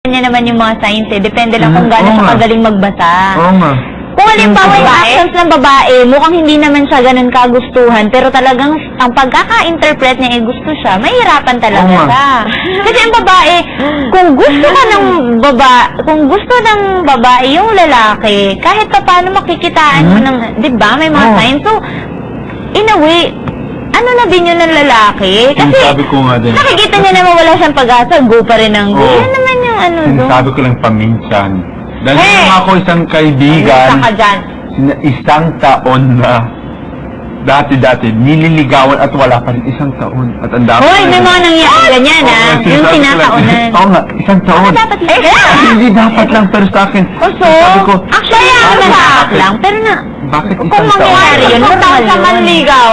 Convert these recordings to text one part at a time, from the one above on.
niya naman yung mga signs eh. Depende lang kung gaano siya kagaling magbasa. Oo nga. Kung halimbawa yung actions ng babae, mukhang hindi naman siya ganun kagustuhan, pero talagang ang pagkaka-interpret niya gusto siya, mahirapan talaga siya. Kasi ang babae, kung gusto ng babae yung lalaki, kahit pa paano makikitaan mo ng, di ba, may mga signs. So, in a way, ano na din yun ng lalaki? Kasi, Sabi ko nga din. nakikita niya naman wala siyang pag-asa, go pa rin ang go. Yan naman yung ano doon. Sabi ko lang paminsan. Dahil ako isang kaibigan, Isa ka dyan. na isang taon na dati-dati, nililigawan at wala pa rin isang taon. At ang dami. Hoy, may mga nangyari ganyan yung tinataonan. Oo nga, isang taon. Dapat Hindi dapat lang, pero sa akin. So, sabi ko, actually, masakak lang, pero na, bakit kung isang taon? mangyayari yun, matawag sa manligaw,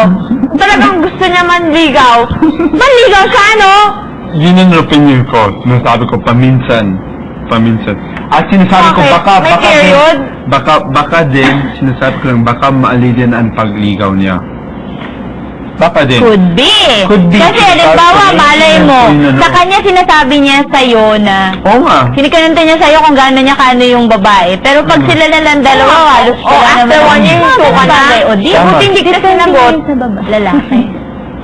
talagang gusto niya manligaw, manligaw siya, no? Yun ang opinion ko. Nasabi ko, paminsan. At sinasabi ko, Bakit? May period? baka din, sinasabi ko lang, baka maalidin ang pagligaw niya. Baka din. Could be. Kasi, halimbawa, malay mo, sa kanya sinasabi niya sa'yo na, Oo nga. kinikananta niya sa'yo kung gaano niya kaano yung babae. Pero pag sila na lang dalawa, halos after 1 year, suka na. O di, Tama. buti hindi ka sinagot sa lalaki.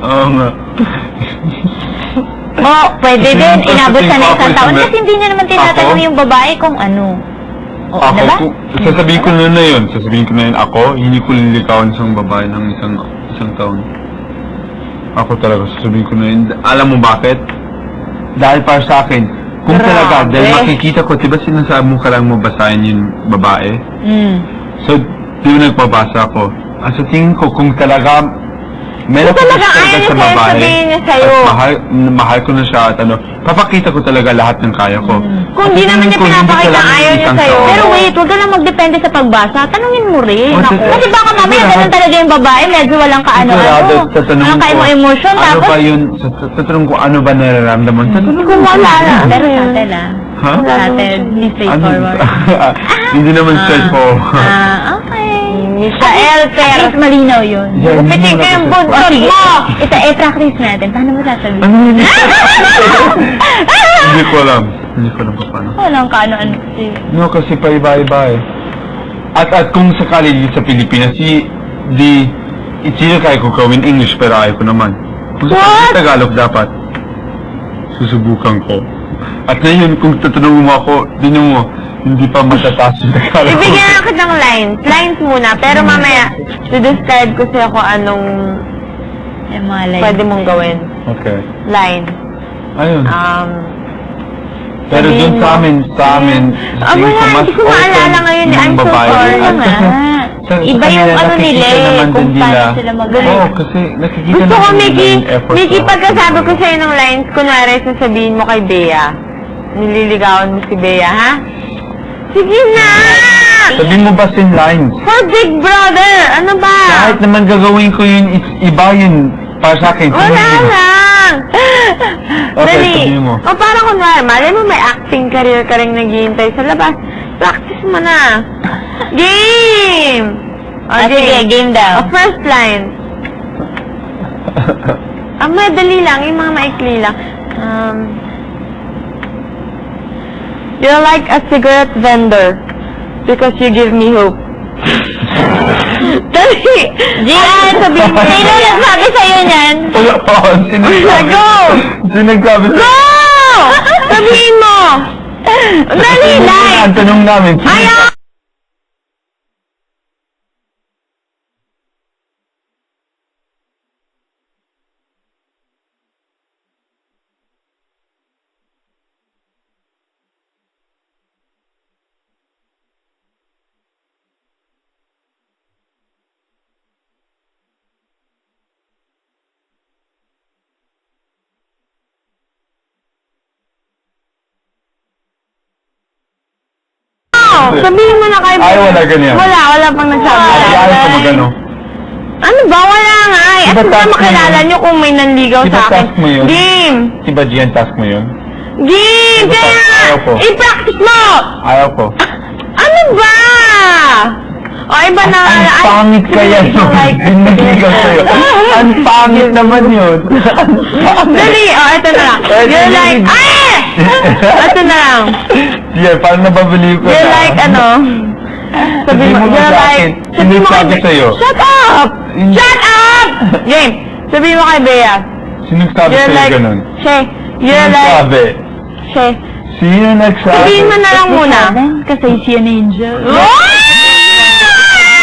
Oo nga. Pwede din, inabot siya ng isang taon. Ako, Kasi hindi niya naman tinatanong yung babae kung ano. O, Ako, diba? sasabihin ko na yun. Ako, hindi ko lilikawan isang babae ng isang taon. Ako talaga, sasabihin ko na yun. Alam mo bakit? Dahil para sa akin, kung talaga, dahil makikita ko, diba sinasabi mo ka lang mabasahin yung babae? So, di mo nagpabasa ko. Sa tingin ko, kung talaga, meron ko talaga talaga ayaw sa niya babae, sabihin niya sa'yo. at mahal ko na siya, at papakita ko talaga lahat ng kaya ko. Kung di naman niya pinapakita ayaw niya sa'yo. Pero Pero wait, huwag ka lang magdepende sa pagbasa. Tanungin mo rin. Oh, Ako. Kasi baka mamaya ganun talaga yung babae, medyo walang kaano-ano. Walang ka-emotion. Ano Tapos, ba yun? Tatanong ko, ano ba nararamdaman? Tatanong ko, wala na. Pero sa atin Ha? Sa atin, hindi straightforward. Hindi naman straightforward. Okay. Michael, pero at malinaw yun. Yeah, Pitik hindi ka yung mo buntot mo! Practice natin. Paano mo sasabihin? Ano yun? Hindi ko alam. Hindi ko alam pa paano. Walang kaano-ano kasi. No, kasi pa iba-iba eh. At kung sakali dito sa Pilipinas, kaya ko gawin English pero ayaw ko naman. Kung sakali Tagalog dapat, susubukan ko. At ngayon, kung tatanungin mo ako, mo, hindi pa matataas yung Tagalog. Ibigyan na kita ng lines. Lines muna. Pero mamaya, describe ko sa'yo kung anong pwede mong gawin. Okay. Line. Ayun. Pero sabihin dun mo. sa amin, tingin ko mas hindi ko maalala ngayon. yung I'm so babae. sorry At nga. Iba yung kanila, ano nila nakikita naman kung din paano nila. sila magaling. Oo, kasi nakikita Gusto ko, naman nila Mickey, yung effort. pagkasabi ko sa'yo ng lines, kunwari sasabihin mo kay Bea, nililigawan mo si Bea, ha? Sige na! Sabihin mo ba sin lines? For Big Brother! Ano ba? Kahit naman gagawin ko yun, iba yun para sa akin. Wala lang! Okay, Dali. sabihin mo. O parang kunwari, malay mo may acting career ka rin naghihintay sa labas. Practice mo na. Game! O, sige, game daw. O, first line. Madali lang, yung mga maikli lang. You're like a cigarette vendor because you give me hope. Dali! Gian, sabihin mo. sino nagsabi sa'yo niyan? Wala pa ako. Go! Sinagsabi sa... Go! Sabihin mo! Dali lang! Ang tanong namin. Ayaw! Sabihin mo na kay Ay, wala ganyan. Wala pang nagsabi. Ayaw ko magano. Ano ba? Wala nga eh. At Diba ba task mo makilala yun? nyo kung may nanligaw Diba sa akin? task mo yun? Game! Diba Gian, task mo yun? Game! Diba Kaya task? Ayaw ko. i-practice mo! Ayaw ko. Ano ba? O, iba na. Ang pangit kaya yun. Biniligaw sa'yo. Ang pangit naman yun. Dali! O, ito na lang. You're like, ay! Ito na lang. Yeah, parang nababaliw ko You're na. like, ano, sabi Sabi mo, mo nga you're sa like, akin, sino sabi sa'yo? Shut up! Hindi. Shut up! Game, sabi mo kay Bea, Sino nagsabi you're sa'yo like, ganun? She, you're Sino like, nagsabi? She, Sino nagsabi? sabihin mo na lang muna. Kasi si an angel.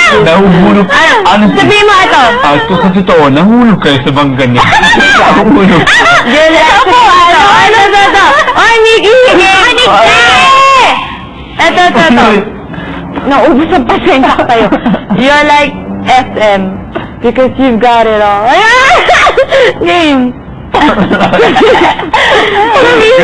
Nahuhulog. Ano Sabihin mo ito. Sa totoo, nahulog kayo sa banggan niya. Nahulog. You're like, ito. Ay, Nikki! Ito. Naubos ang pasensya ko tayo. You're like SM because you've got it all. Ayan! Game. Sabihin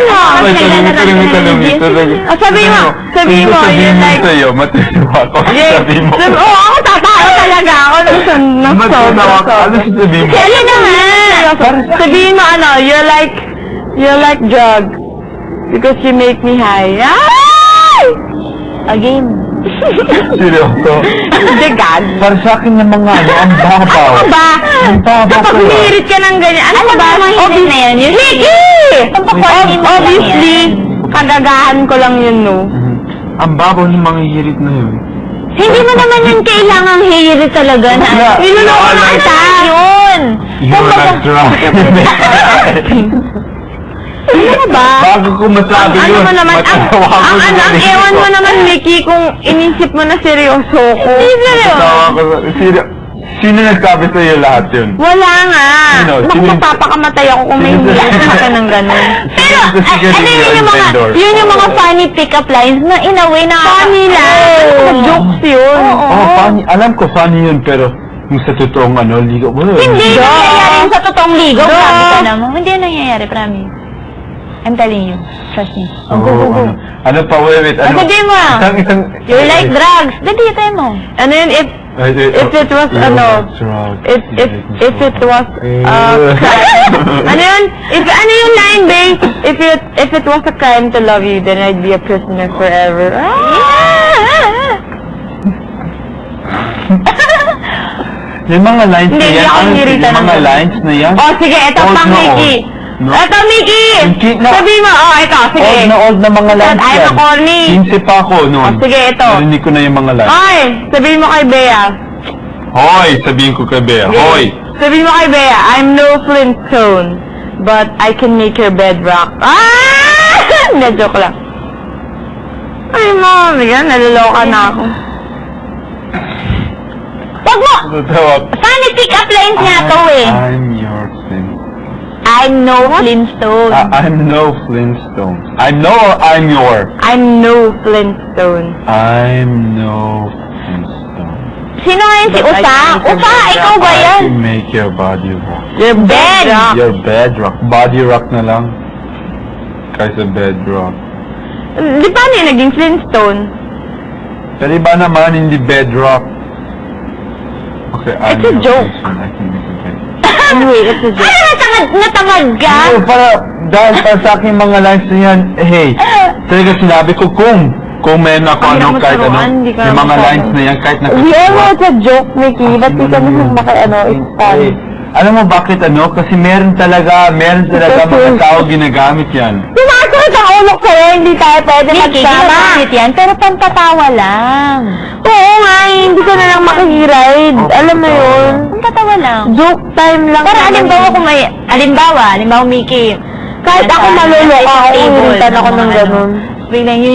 mo. Sabihin mo, you're like, sa'yo, matutuwa ko. Sabihin mo. Oo, ako tatawa talaga ako ng Matutuwa ko. Ano sabihin mo? Kaya naman. Sabihin mo you're like drug because you make me high. Ay! Again. Seryoso? Hindi, gag. Para sa akin yung mga ang babaw. Ano ba? Ang babaw Kapag ko. humirit ka ng ganyan, ano ba? Hirit na yan. Yung Obviously, kagagahan ko lang yun, no? Ang babaw ng mga hirit na yun. Hindi mo naman yun kailangang hirit talaga na. Niloloko na kita. Yun. You're not drunk. Ano ba? Bago ko masabi Ano yun, mo naman, matawa ko ang sa sarili ewan ko. mo naman, Mickey, kung inisip mo na seryoso ko. Matawa ko sa... Sino nagsabi sa'yo lahat yun? Wala nga. Sino? Naku, Sino? mapapakamatay ako kung may Sino? hindi ako sa akin ng ganun. Pero, Sino sa sigarilyo ano yun yung ang mga, vendor? yun yung mga funny pick-up lines na in a way na... Funny lang. Jokes yun. Oo. Oh, funny. Alam ko funny yun, pero yung sa totoong ano, ligo mo. Hindi Duh. nangyayari yung sa totoong ligaw. Duh. Sabi ka naman. Hindi yan nangyayari, promise. I'm telling you. Trust me. Oh, Go, go, go. Ano pa, wait, ano? Sabihin mo. Isang... You're like drugs. Dali, tayo mo. Ano yun, if it was, ano, if it was, crime. Ano yun? Ano yung line, babe? If it was a crime to love you, then I'd be a prisoner forever. Yung mga lines Hindi, na hindi yan, ako ano, nirita yung ng mga ganun. lines na yan, Oh, sige, ito Old pang na Mickey. old. No? Ito, Mickey! Mickey, na- Sabi mo, ito, sige. old na mga lines Ay, yan. corny. 15 pa ako noon. Oh, sige, ito. Narinig ko na yung mga lines. Ay, sabihin mo kay Bea. Hoy! Sabihin ko kay Bea. Hoy! Sabihin mo kay Bea, I'm no Flintstone, but I can make your bed rock. Ah! Hindi, joke lang. Ay, mom, yan, naloloka na ako. Wag mo! Totoo. Funny pick-up lines nga to eh. I'm your Flintstone. I'm no Flintstone. I'm no Flintstone. I'm your. I'm no Flintstone. I'm no Flintstone. Sino nga yun si But I Usa? can make Usa, your ikaw ba I yan? can make your body rock. Your bed rock. Your bedrock. Body rock na lang. Kaysa bedrock. Di ba niya naging Flintstone? Pero iba naman, hindi bedrock. Okay, I'm It's a your joke. Flintstone. I can make a bed. Anyway, it's a joke. Ano, natamad ka? No, dahil para sa aking mga lines na yan, hey, talaga sinabi ko kung meron ako Ang ano, hirap kahit ano, maturuan, hindi ka yung mga masyado. lines na yan, kahit We all know nakasuwa. it's a joke, Mickey. Ba't di ka naman it's fun? Alam mo bakit ano? Kasi meron talaga mga tao ginagamit yan. Sumasakit ang ulo sa'yo, hindi tayo pwede Mickey, magsama. ginagamit yan, pero pampatawa lang. Oo nga, hindi ka na lang makahiride. Alam mo yun? Pampatawa lang. Joke time lang. Pero naman. halimbawa, Mickey, Kahit ako maluloko, ako, table, ulitan ako ng mga ganun. Biglang